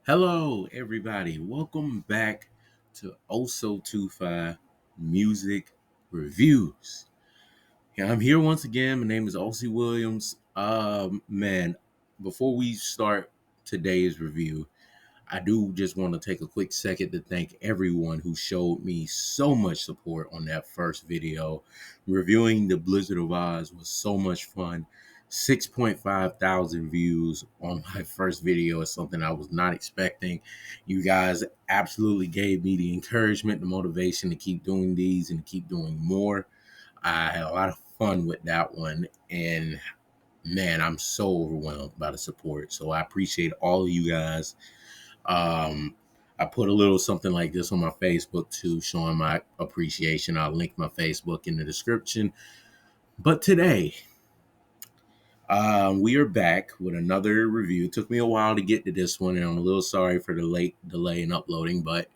Hello, everybody. Welcome back to Oso25 Music Reviews. Yeah, I'm here once again. My name is Osi Williams. Man, before we start today's review, I do just want to take a quick second to thank everyone who showed me so much support on that first video. Reviewing the Blizzard of Oz was so much fun. 6.5 thousand views on my first video is something I was not expecting. You guys absolutely gave me the encouragement, the motivation to keep doing these and to keep doing more. I had a lot of fun with that one, and man, I'm so overwhelmed by the support. So I appreciate all of you guys. I put a little something like this on my Facebook too, showing my appreciation. I'll link my Facebook in the description. But today, we are back with another review. It took me a while to get to this one, and I'm a little sorry for the late delay in uploading, but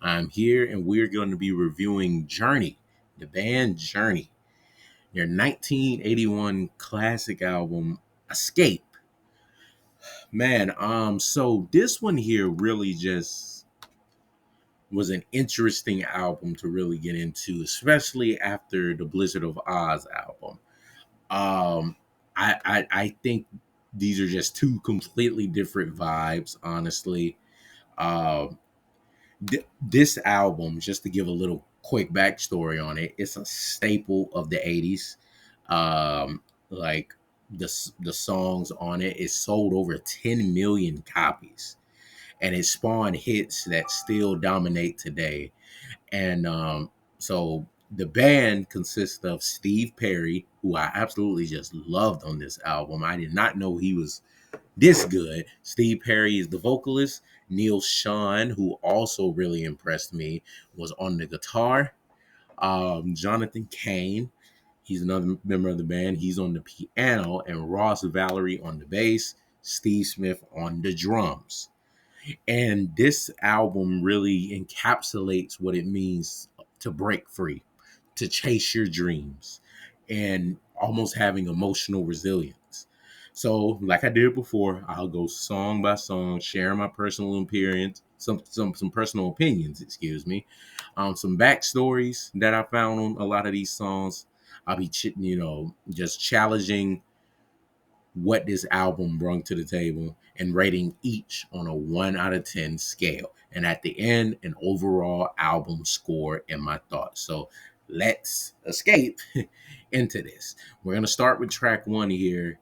I'm here and we're going to be reviewing Journey, the band Journey, their 1981 classic album, Escape. Man, so this one here really just was an interesting album to really get into, especially after the Blizzard of Oz album. Um, I think these are just two completely different vibes, honestly. Um, this album, just to give a little quick backstory on it, it's a staple of the '80s. Like the songs on it, it sold over 10 million copies, and it spawned hits that still dominate today. And so the band consists of Steve Perry, who I absolutely just loved on this album. I did not know he was this good. Steve Perry is the vocalist. Neil Sean, who also really impressed me, was on the guitar. Jonathan Kane, he's another member of the band. He's on the piano, and Ross Valerie on the bass. Steve Smith on the drums. And this album really encapsulates what it means to break free, to chase your dreams, and almost having emotional resilience. So, like I did before, I'll go song by song, sharing my personal opinions, some personal opinions, excuse me, some backstories that I found on a lot of these songs. I'll be, just challenging what this album brought to the table and rating each on a 1 out of 10 scale. And at the end, an overall album score and my thoughts. So let's escape into this. We're going to start with track one here.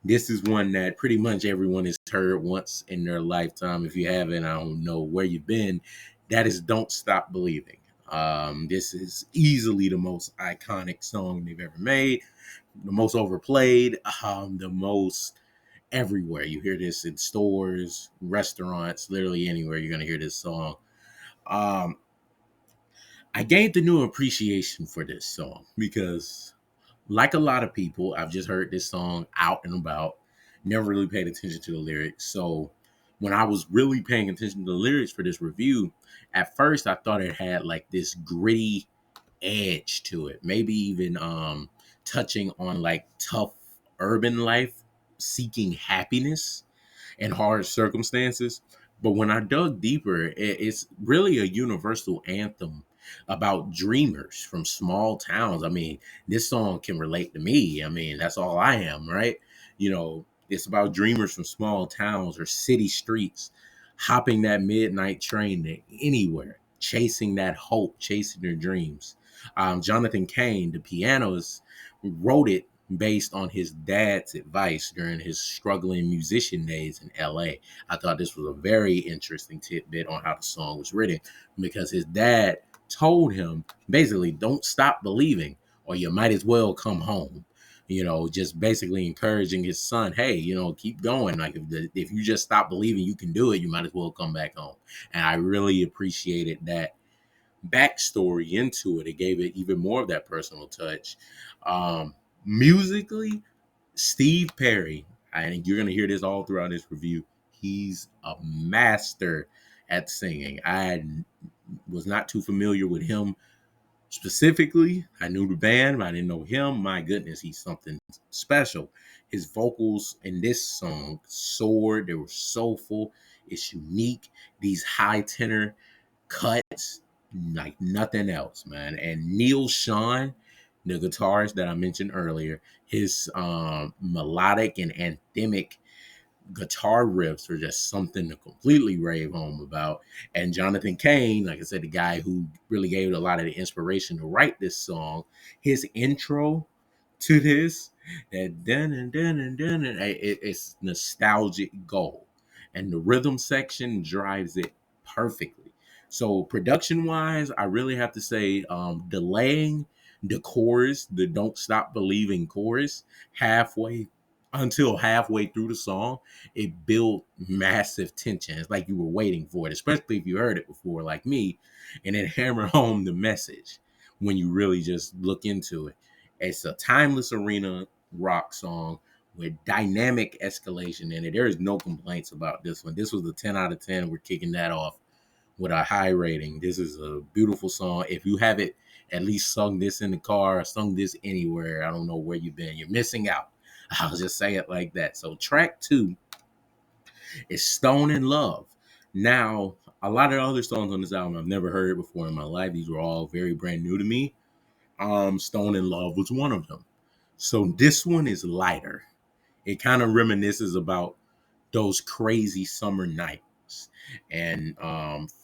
This is one that pretty much everyone has heard once in their lifetime. If you haven't, I don't know where you've been. That is Don't Stop Believing. This is easily the most iconic song they've ever made, the most overplayed, the most everywhere. You hear this in stores, restaurants, literally anywhere you're going to hear this song. Um, I gained a new appreciation for this song because, like a lot of people, I've just heard this song out and about, never really paid attention to the lyrics. So when I was really paying attention to the lyrics for this review, at first I thought it had like this gritty edge to it, maybe even touching on like tough urban life, seeking happiness in hard circumstances. But when I dug deeper, it's really a universal anthem about dreamers from small towns. I mean, this song can relate to me. I mean, that's all I am, right? It's about dreamers from small towns or city streets, hopping that midnight train to anywhere, chasing that hope, chasing their dreams. Jonathan Kane, the pianist, wrote it based on his dad's advice during his struggling musician days in LA. I thought this was a very interesting tidbit on how the song was written because his dad told him basically, don't stop believing or you might as well come home. Just basically encouraging his son, hey, keep going. Like if you just stop believing you can do it, you might as well come back home. And I really appreciated that backstory into it. It gave it even more of that personal touch. Musically, Steve Perry, I think you're going to hear this all throughout this review. He's a master at singing. I was not too familiar with him specifically. I knew the band, but I didn't know him. My goodness, he's something special. His vocals in this song soared. They were soulful. It's unique. These high tenor cuts like nothing else, man. And Neil Sean, the guitarist that I mentioned earlier, his melodic and anthemic guitar riffs are just something to completely rave home about. And Jonathan Cain, like I said, the guy who really gave a lot of the inspiration to write this song, his intro to this, that dun and dun and dun, and it's nostalgic gold. And the rhythm section drives it perfectly. So production wise, I really have to say, delaying the chorus, the "Don't Stop Believing" chorus, halfway until halfway through the song, it built massive tension. It's like you were waiting for it, especially if you heard it before, like me, and then hammer home the message when you really just look into it. It's a timeless arena rock song with dynamic escalation in it. There is no complaints about this one. This was a 10 out of 10. We're kicking that off with a high rating. This is a beautiful song. If you haven't at least sung this in the car or sung this anywhere, I don't know where you've been. You're missing out. I'll just say it like that. So track 2 is Stone in Love. Now, a lot of other songs on this album I've never heard before in my life. These were all very brand new to me. Stone in Love was one of them. So this one is lighter. It kind of reminisces about those crazy summer nights and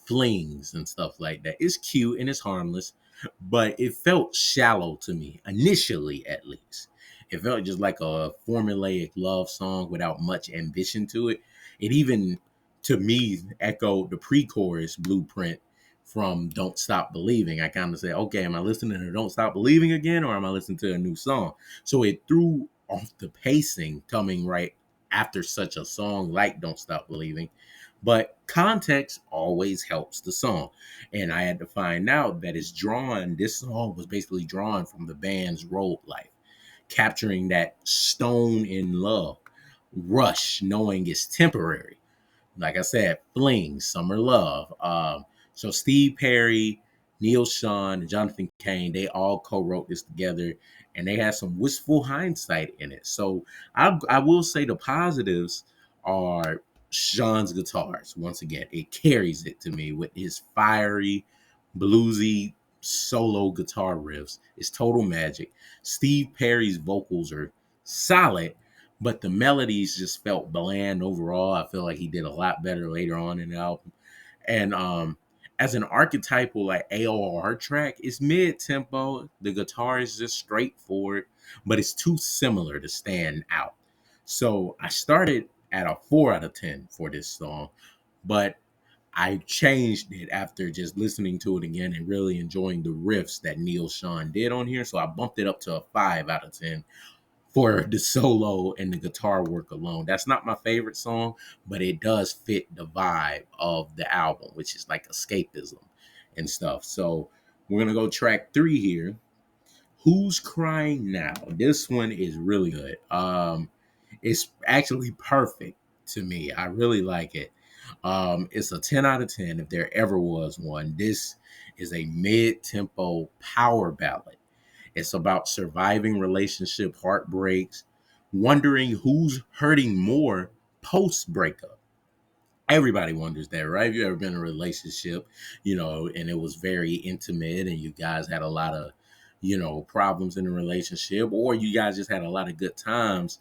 flings and stuff like that. It's cute and it's harmless, but it felt shallow to me initially, at least. It felt just like a formulaic love song without much ambition to it. It even, to me, echoed the pre-chorus blueprint from "Don't Stop Believing." I kind of say, okay, am I listening to "Don't Stop Believing" again, or am I listening to a new song? So it threw off the pacing coming right after such a song like "Don't Stop Believing." But context always helps the song. And I had to find out that this song was basically drawn from the band's road life, capturing that stone in love, rush, knowing it's temporary. Like I said, fling, summer love. So Steve Perry, Neil Sean, and Jonathan Cain, they all co-wrote this together, and they had some wistful hindsight in it. So I will say the positives are Sean's guitars. Once again, it carries it to me with his fiery, bluesy solo guitar riffs. It's total magic. Steve Perry's vocals are solid, but the melodies just felt bland overall. I feel like he did a lot better later on in the album. And as an archetypal like AOR track, it's mid tempo. The guitar is just straightforward, but it's too similar to stand out. So I started at a 4 out of 10 for this song, but I changed it after just listening to it again and really enjoying the riffs that Neil Sean did on here. So I bumped it up to a 5 out of 10 for the solo and the guitar work alone. That's not my favorite song, but it does fit the vibe of the album, which is like escapism and stuff. So we're gonna go track 3 here. Who's Crying Now? This one is really good. It's actually perfect to me. I really like it. It's a 10 out of 10 if there ever was one. This is a mid-tempo power ballad. It's about surviving relationship heartbreaks, wondering who's hurting more post breakup. Everybody wonders that, right? If you ever been in a relationship, and it was very intimate and you guys had a lot of, problems in the relationship, or you guys just had a lot of good times,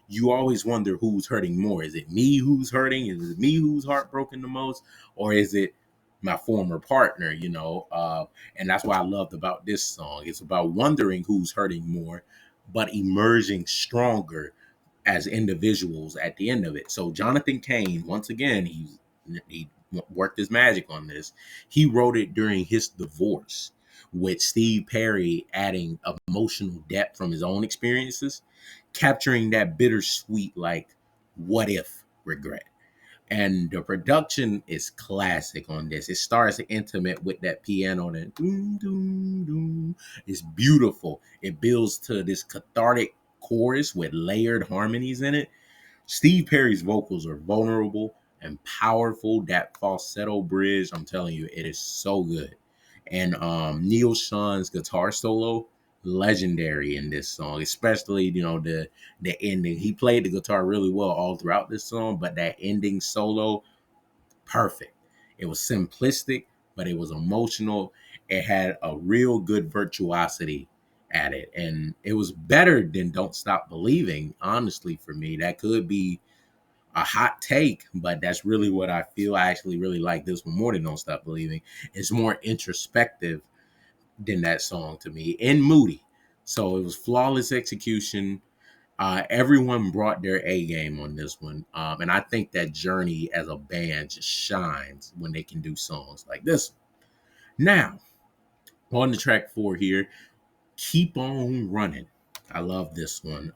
you always wonder who's hurting more. Is it me who's hurting? Is it me who's heartbroken the most? Or is it my former partner, and that's what I loved about this song. It's about wondering who's hurting more, but emerging stronger as individuals at the end of it. So Jonathan Cain, once again, he worked his magic on this. He wrote it during his divorce, with Steve Perry adding emotional depth from his own experiences, capturing that bittersweet, like, what if regret. And the production is classic on this. It starts intimate with that piano that doom, doom, doom. It's beautiful. It builds to this cathartic chorus with layered harmonies in it. Steve Perry's vocals are vulnerable and powerful. That falsetto bridge, I'm telling you, it is so good. And Neil Sean's guitar solo, legendary in this song, especially the ending. He played the guitar really well all throughout this song, but that ending solo, perfect. It was simplistic, but it was emotional. It had a real good virtuosity at it, and it was better than "Don't Stop Believing." Honestly, for me, that could be a hot take, but that's really what I feel. I actually really like this one more than "Don't Stop Believing." It's more introspective than that song to me, and moody. So it was flawless execution. Everyone brought their A game on this one, and I think that Journey as a band just shines when they can do songs like this. Now, on the track 4 here, "Keep On Running." I love this one.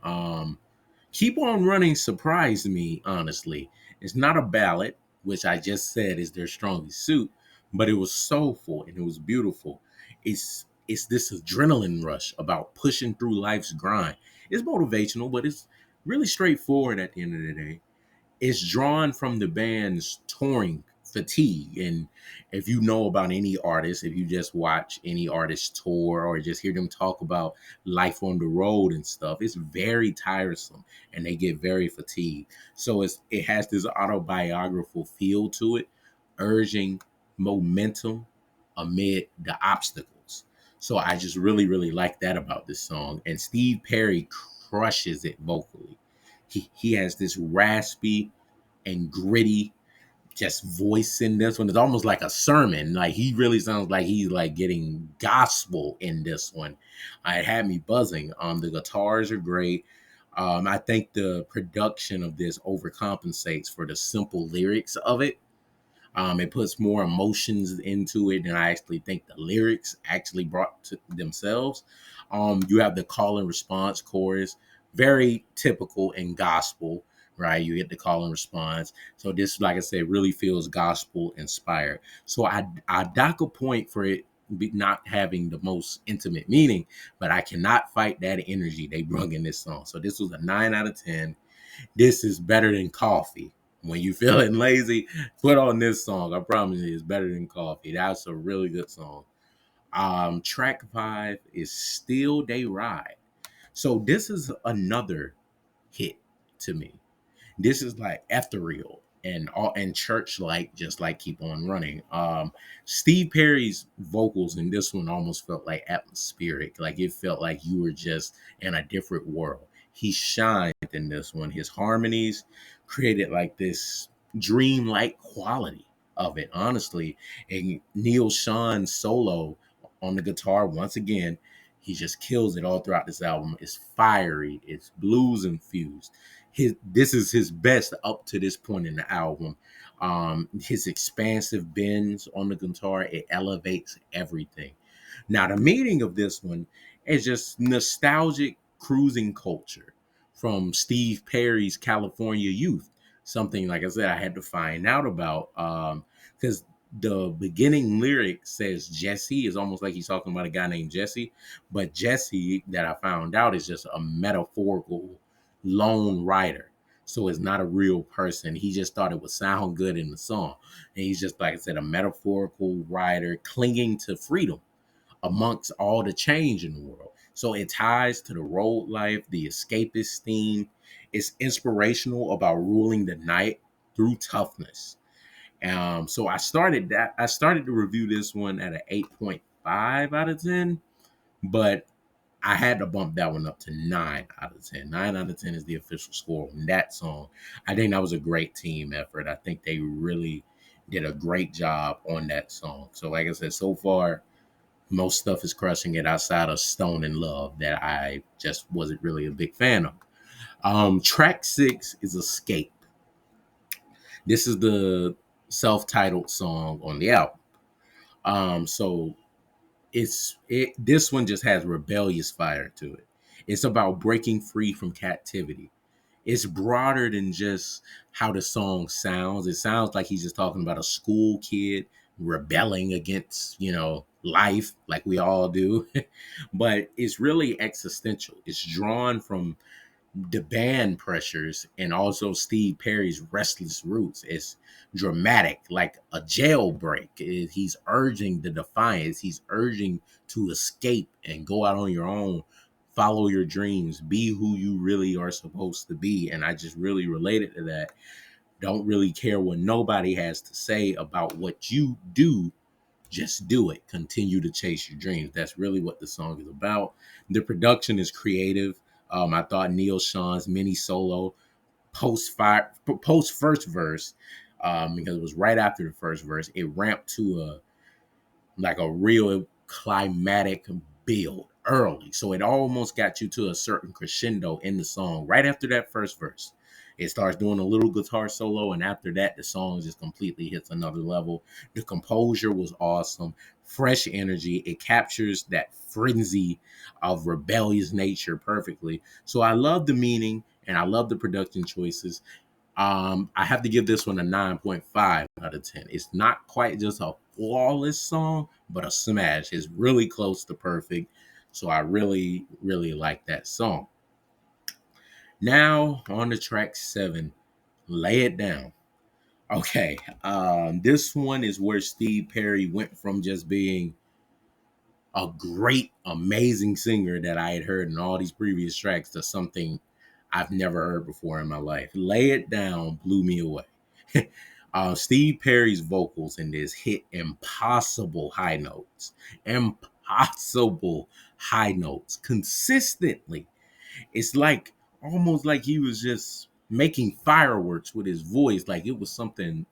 "Keep On Running" surprised me, honestly. It's not a ballad, which I just said is their strongest suit, but it was soulful and it was beautiful. It's this adrenaline rush about pushing through life's grind. It's motivational, but it's really straightforward at the end of the day. It's drawn from the band's touring fatigue. And if you know about any artist, if you just watch any artist tour or just hear them talk about life on the road and stuff, it's very tiresome and they get very fatigued. So it has this autobiographical feel to it, urging momentum amid the obstacles. So I just really, really like that about this song. And Steve Perry crushes it vocally. He has this raspy and gritty just voice in this one. It's almost like a sermon. Like he really sounds like he's like getting gospel in this one. It had me buzzing. The guitars are great. I think the production of this overcompensates for the simple lyrics of it. It puts more emotions into it than I actually think the lyrics actually brought to themselves. You have the call and response chorus, very typical in gospel, right? You get the call and response. So this, like I said, really feels gospel inspired. So I dock a point for it not having the most intimate meaning, but I cannot fight that energy they brought in this song. So this was a 9 out of 10. This is better than coffee. When you feeling lazy, put on this song. I promise you, it's better than coffee. That's a really good song. Track 5 is "Still They Ride." So this is another hit to me. This is like ethereal and church like, just like "Keep On Running." Steve Perry's vocals in this one almost felt like atmospheric, like it felt like you were just in a different world. He shined in this one. His harmonies created like this dreamlike quality of it, honestly. And Neil Sean's solo on the guitar, once again, he just kills it all throughout this album. It's fiery, it's blues infused. This is his best up to this point in the album. His expansive bends on the guitar, it elevates everything. Now, the meaning of this one is just nostalgic cruising culture from Steve Perry's California youth. Something, like I said, I had to find out about, because the beginning lyric says Jesse. Is almost like he's talking about a guy named Jesse, but Jesse, that I found out, is just a metaphorical lone rider. So it's not a real person. He just thought it would sound good in the song. And he's just, like I said, a metaphorical rider clinging to freedom amongst all the change in the world. So it ties to the road life, the escapist theme. It's inspirational about ruling the night through toughness. So I started to review this one at an 8.5 out of 10, but I had to bump that one up to 9 out of 10. 9 out of 10 is the official score on that song. I think that was a great team effort. I think they really did a great job on that song. So, like I said, so far, most stuff is crushing it outside of "Stone in Love" that I just wasn't really a big fan of. Track 6 is "Escape." This is the self-titled song on the album. So this one just has rebellious fire to it. It's about breaking free from captivity. It's broader than just how the song sounds. It sounds like he's just talking about a school kid rebelling against, life like we all do. But it's really existential. It's drawn from the band pressures and also Steve Perry's restless roots. It's dramatic, like a jailbreak. He's urging the defiance. He's urging to escape and go out on your own, follow your dreams, be who you really are supposed to be. And I just really related to that. Don't really care what nobody has to say about what you do. Just do it. Continue to chase your dreams. That's really what the song is about. The production is creative. I thought Neil Sean's mini solo post first verse, because it was right after the first verse, it ramped to a real climatic build early. So it almost got you to a certain crescendo in the song right after that first verse. It starts doing a little guitar solo, and after that, the song just completely hits another level. The composure was awesome, fresh energy. It captures that frenzy of rebellious nature perfectly. So I love the meaning and I love the production choices. I have to give this one a 9.5 out of 10. It's not quite just a flawless song, but a smash. It's really close to perfect. So I really, really like that song. Now on to track 7, Lay It Down. Okay, this one is where Steve Perry went from just being a great, amazing singer that I had heard in all these previous tracks to something I've never heard before in my life. Lay It Down blew me away. Steve Perry's vocals in this hit impossible high notes, impossible high notes consistently. It's like almost like he was just making fireworks with his voice, like it was something.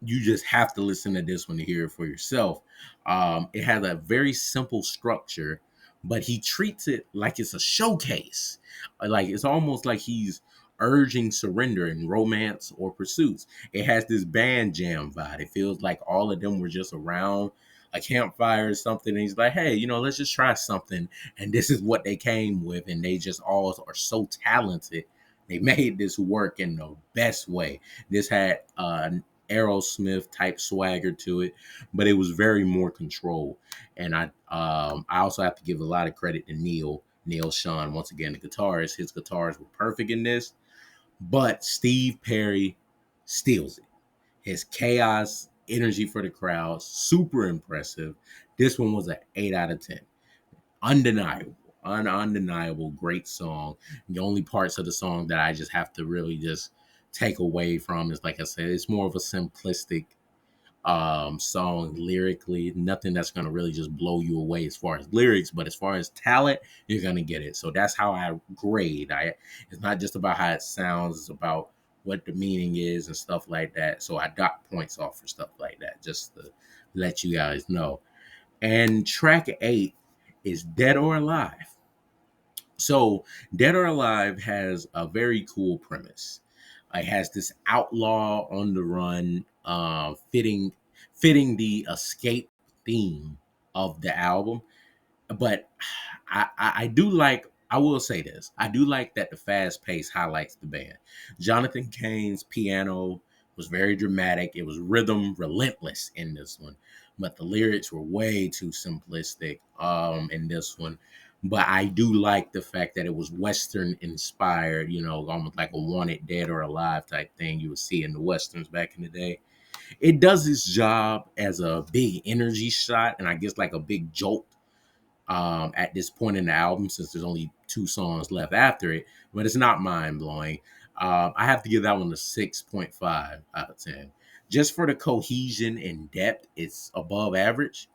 You just have to listen to this one to hear it for yourself. It has a very simple structure, but he treats it like it's a showcase. Like it's almost like he's urging surrender in romance or pursuits. It has this band jam vibe. It feels like all of them were just around a campfire or something. And he's like, hey, let's just try something. And this is what they came with. And they just all are so talented. They made this work in the best way. This had Aerosmith type swagger to it, but it was very more controlled. And I also have to give a lot of credit to Neil Sean, once again, the guitarist. His guitars were perfect in this, but Steve Perry steals it. His chaos energy for the crowd, super impressive. This one was an 8 out of 10. Undeniable. Undeniable, great song. The only parts of the song that I just have to really just take away from is, like I said, it's more of a simplistic song lyrically. Nothing that's gonna really just blow you away as far as lyrics, but as far as talent, you're gonna get it. So that's how I grade. It's not just about how it sounds, it's about what the meaning is and stuff like that. So I got points off for stuff like that, just to let you guys know. And track 8 is Dead or Alive. So, Dead or Alive has a very cool premise. It has this outlaw on the run, fitting the escape theme of the album. But I do like. I will say this. I do like that the fast pace highlights the band. Jonathan Cain's piano was very dramatic. It was rhythm relentless in this one, but the lyrics were way too simplistic in this one. But I do like the fact that it was Western inspired, almost like a wanted dead or alive type thing you would see in the Westerns back in the day. It does its job as a big energy shot and I guess like a big jolt at this point in the album, since there's only 2 songs left after it, but it's not mind blowing. I have to give that one a 6.5 out of 10. Just for the cohesion and depth, it's above average.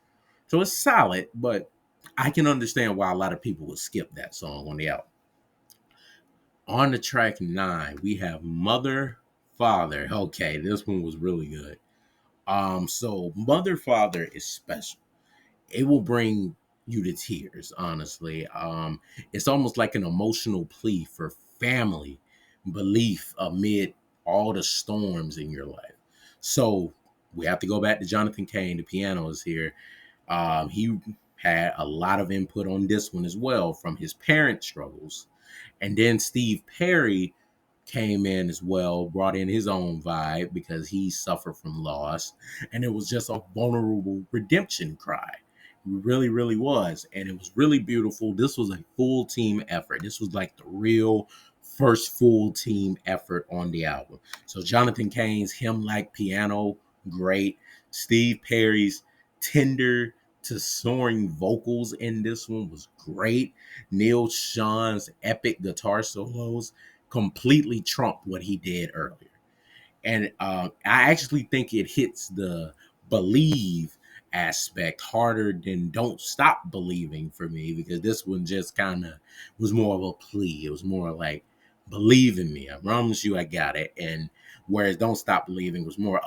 So it's solid, but I can understand why a lot of people would skip that song on the album. On the track 9, we have Mother Father. Okay, this one was really good. So Mother Father is special. It will bring you to tears, honestly. It's almost like an emotional plea for family, belief amid all the storms in your life. So we have to go back to Jonathan Cain. The piano is here. He had a lot of input on this one as well from his parent struggles. And then Steve Perry came in as well, brought in his own vibe because he suffered from loss. And it was just a vulnerable redemption cry. Really, really was. And it was really beautiful. This was a full team effort. This was like the real first full team effort on the album. So Jonathan Cain's Hymn Like Piano, great. Steve Perry's tender to soaring vocals in this one was great. Neil Sean's epic guitar solos completely trumped what he did earlier. And I actually think it hits the believe aspect harder than don't stop believing for me, because this one just kind of was more of a plea. It was more like, believe in me, I promise you I got it. And whereas don't stop believing was more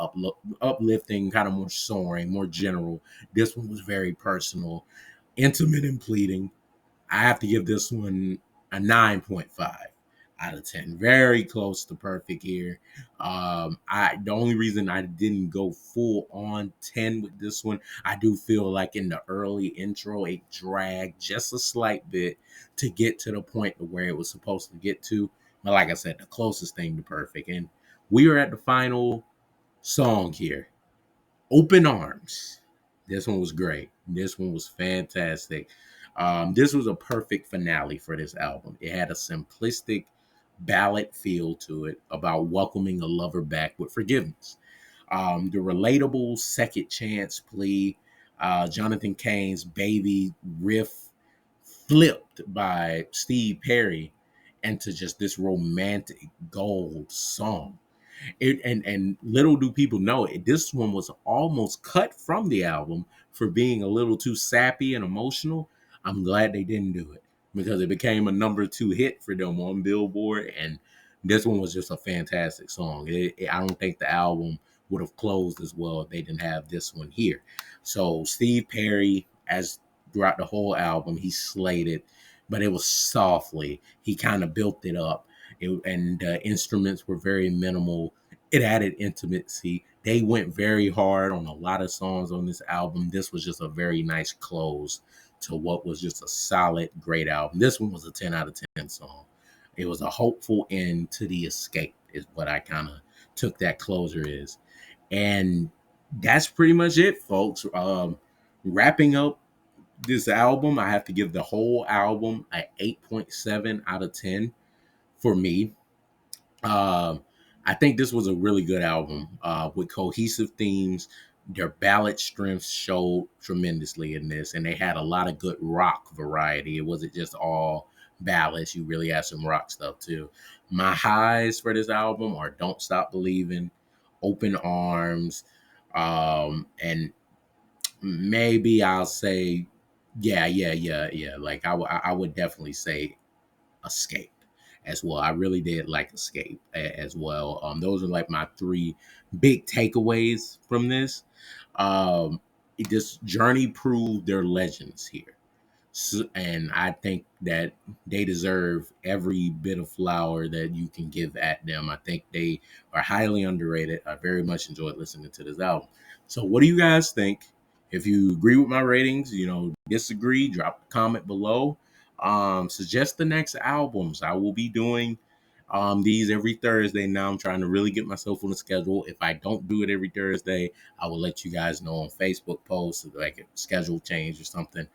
uplifting, kind of more soaring, more general, this one was very personal, intimate, and pleading. I have to give this one a 9.5 out of 10. Very close to perfect here. The only reason I didn't go full on 10 with this one, I do feel like in the early intro it dragged just a slight bit to get to the point of where it was supposed to get to. But like I said, the closest thing to perfect. And we are at the final song here. Open Arms. This one was great. This one was fantastic. This was a perfect finale for this album. It had a simplistic ballad feel to it about welcoming a lover back with forgiveness. The relatable second chance plea, Jonathan Cain's baby riff flipped by Steve Perry into just this romantic gold song. And little do people know it, this one was almost cut from the album for being a little too sappy and emotional. I'm glad they didn't do it, because it became a number 2 hit for them on Billboard. And this one was just a fantastic song. I don't think the album would have closed as well if they didn't have this one here. So Steve Perry, as throughout the whole album, he slayed it, but it was softly. He kind of built it up. And instruments were very minimal. It added intimacy. They went very hard on a lot of songs on this album. This was just a very nice close to what was just a solid, great album. This one was a 10 out of 10 song. It was a hopeful end to the escape, is what I kind of took that closer is. And that's pretty much it, folks. Wrapping up this album, I have to give the whole album a 8.7 out of 10 for me. Um, I think this was a really good album with cohesive themes. Their ballad strengths showed tremendously in this, and they had a lot of good rock variety. It wasn't just all ballads. You really had some rock stuff too. My highs for this album are Don't Stop Believing, Open Arms, and maybe I'll say, yeah. Like I would definitely say Escape as well. I really did like Escape as well. Those are like my 3 big takeaways from this. This Journey proved their legends here. So, and I think that they deserve every bit of flower that you can give at them. I think they are highly underrated. I very much enjoyed listening to this album. So, what do you guys think? If you agree with my ratings, disagree, drop a comment below. Suggest the next albums. I will be doing these every Thursday. Now I'm trying to really get myself on the schedule. If I don't do it every Thursday, I will let you guys know on Facebook posts, like a schedule change or something.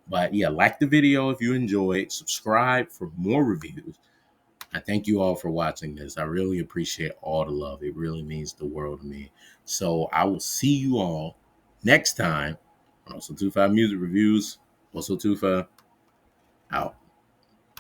But yeah, like the video if you enjoyed, subscribe for more reviews. I thank you all for watching this. I really appreciate all the love. It really means the world to me. So I will see you all next time on Also 25 Music Reviews. Also 25 out.